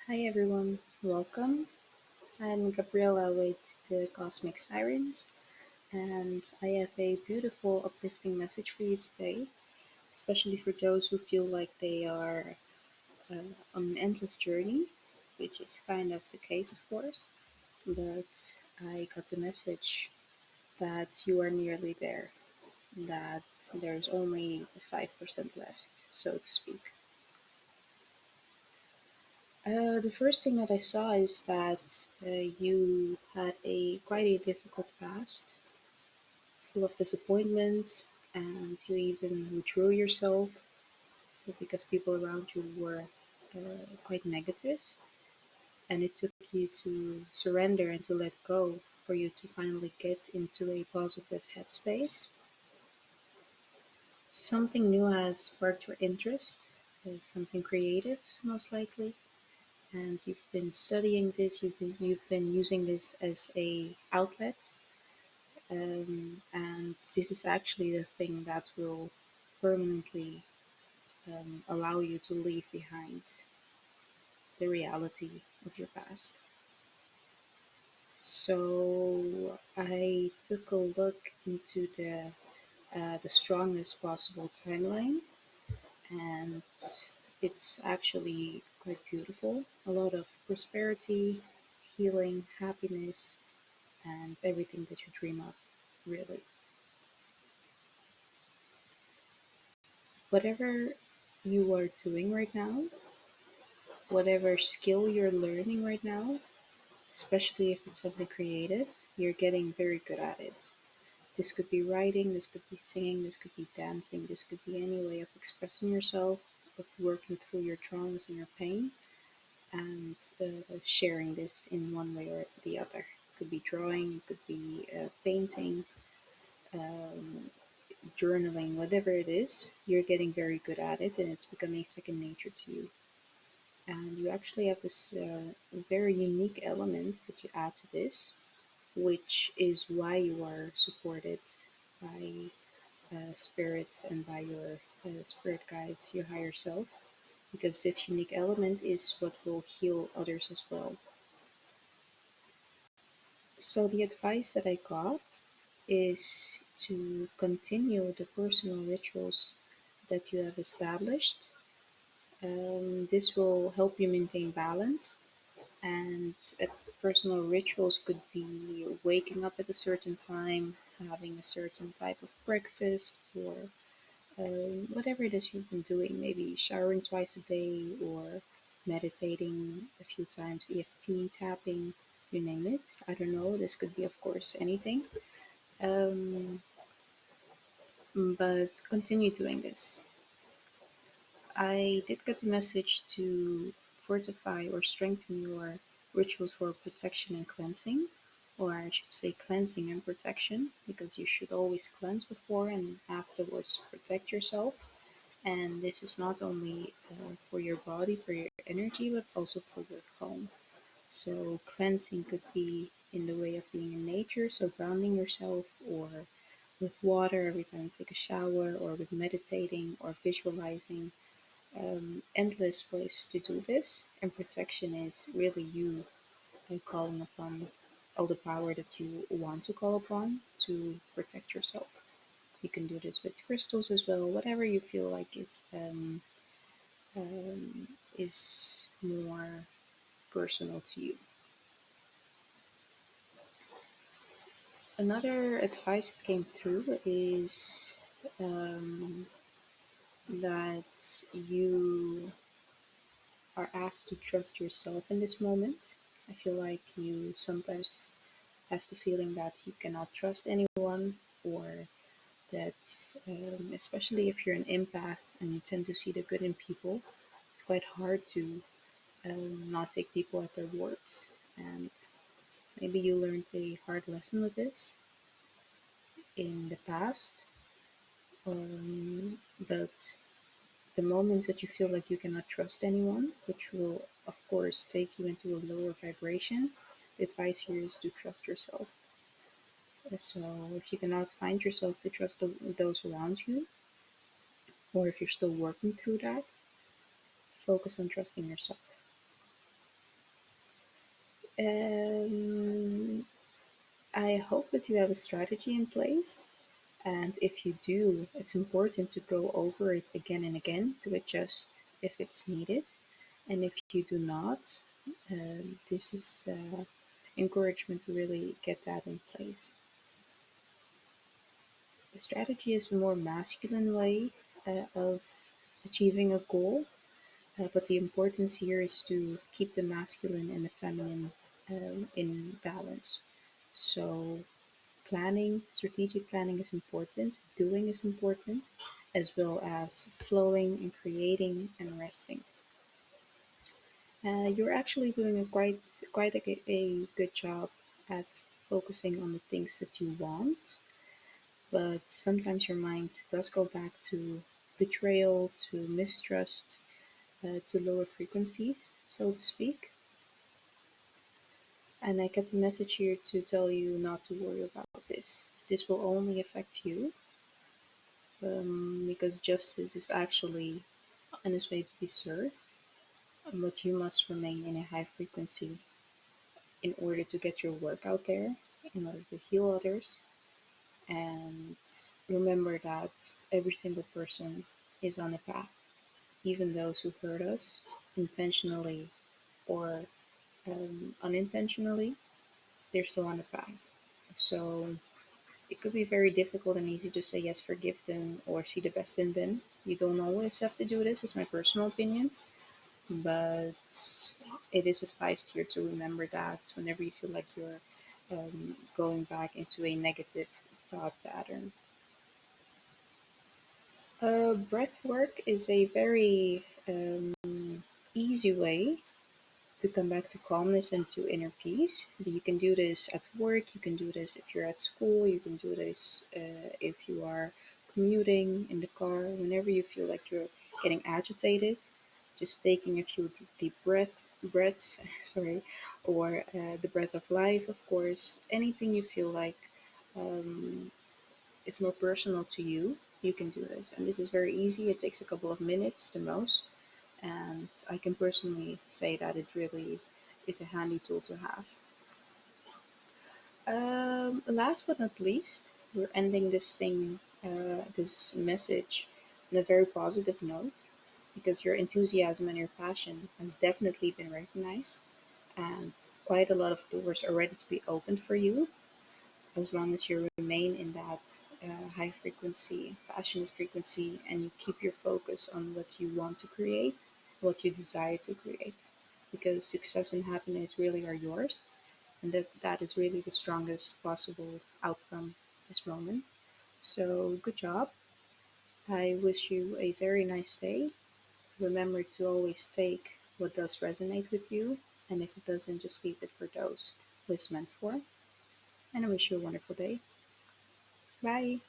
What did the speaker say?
Hi everyone, welcome. I'm Gabriela with the Cosmic Sirens, and I have a beautiful, uplifting message for you today, especially for those who feel like they are on an endless journey, which is kind of the case, of course. But I got the message that you are nearly there, that there's only 5% left, so to speak. The first thing that I saw is that you had a quite a difficult past, full of disappointment, and you even withdrew yourself because people around you were quite negative, and it took you to surrender and to let go for you to finally get into a positive headspace. Something new has sparked your interest, something creative, most likely, and you've been studying this, you've been using this as a outlet, and this is actually the thing that will permanently allow you to leave behind the reality of your past. So I took a look into the strongest possible timeline, and it's actually quite beautiful. A lot of prosperity, healing, happiness, and everything that you dream of, really. Whatever you are doing right now, whatever skill you're learning right now, especially if it's something creative, you're getting very good at it. This could be writing, this could be singing, this could be dancing, this could be any way of expressing yourself, of working through your traumas and your pain, and sharing this in one way or the other. It could be drawing, it could be painting, um, journaling, whatever it is, you're getting very good at it and it's becoming second nature to you. And you actually have this very unique element that you add to this, which is why you are supported by spirit and by your spirit guides, your higher self, because this unique element is what will heal others as well. So, the advice that I got is to continue the personal rituals that you have established. This will help you maintain balance, and personal rituals could be waking up at a certain time, having a certain type of breakfast, or whatever it is you've been doing, maybe showering twice a day or meditating a few times, EFT tapping, you name it. I don't know, this could be, of course, anything. Um, but continue doing this. I did get the message to fortify or strengthen your rituals for protection and cleansing, or I should say cleansing and protection, because you should always cleanse before and afterwards protect yourself. And this is not only for your body, for your energy, but also for your home. So cleansing could be in the way of being in nature, so grounding yourself, or with water every time you take a shower, or with meditating or visualizing. Endless ways to do this, and protection is really you calling upon all the power that you want to call upon to protect yourself. You can do this with crystals as well, whatever you feel like um, is more personal to you. Another advice that came through is um, that you are asked to trust yourself in this moment. I feel like you sometimes have the feeling that you cannot trust anyone, or that, especially if you're an empath and you tend to see the good in people, it's quite hard to not take people at their words. And maybe you learned a hard lesson with this in the past, but the moments that you feel like you cannot trust anyone, which will, of course, take you into a lower vibration, the advice here is to trust yourself. So, if you cannot find yourself to trust those around you, or if you're still working through that, focus on trusting yourself. Um, I hope that you have a strategy in place. And if you do, it's important to go over it again and again to adjust if it's needed. And if you do not, this is encouragement to really get that in place. The strategy is a more masculine way of achieving a goal, but the importance here is to keep the masculine and the feminine in balance. So strategic planning is important, doing is important, as well as flowing and creating and resting. You're actually doing a good job at focusing on the things that you want, but sometimes your mind does go back to betrayal, to mistrust, to lower frequencies, so to speak. And I get the message here to tell you not to worry about this. This will only affect you, because justice is actually on its way to be served, but you must remain in a high frequency in order to get your work out there, in order to heal others, and remember that every single person is on a path, even those who hurt us intentionally or unintentionally, they're still on the path. So it could be very difficult and easy to say yes, forgive them, or see the best in them. You don't always have to do this, it's my personal opinion, but it is advised here to remember that whenever you feel like you're going back into a negative thought pattern. Breath work is a very easy way to come back to calmness and to inner peace. You can do this at work, you can do this if you're at school, you can do this if you are commuting in the car, whenever you feel like you're getting agitated, just taking a few deep breaths, sorry, or the breath of life, of course, anything you feel like um, is more personal to you, you can do this. And this is very easy, it takes a couple of minutes the most, and I can personally say that it really is a handy tool to have. Last but not least, we're ending this message on a very positive note because your enthusiasm and your passion has definitely been recognized, and quite a lot of doors are ready to be opened for you as long as you remain in that high frequency, passionate frequency, and you keep your focus on what you want to create, what you desire to create. Because success and happiness really are yours, and that is really the strongest possible outcome at this moment. So, good job. I wish you a very nice day. Remember to always take what does resonate with you, and if it doesn't, just leave it for those who it's meant for. And I wish you a wonderful day. Bye.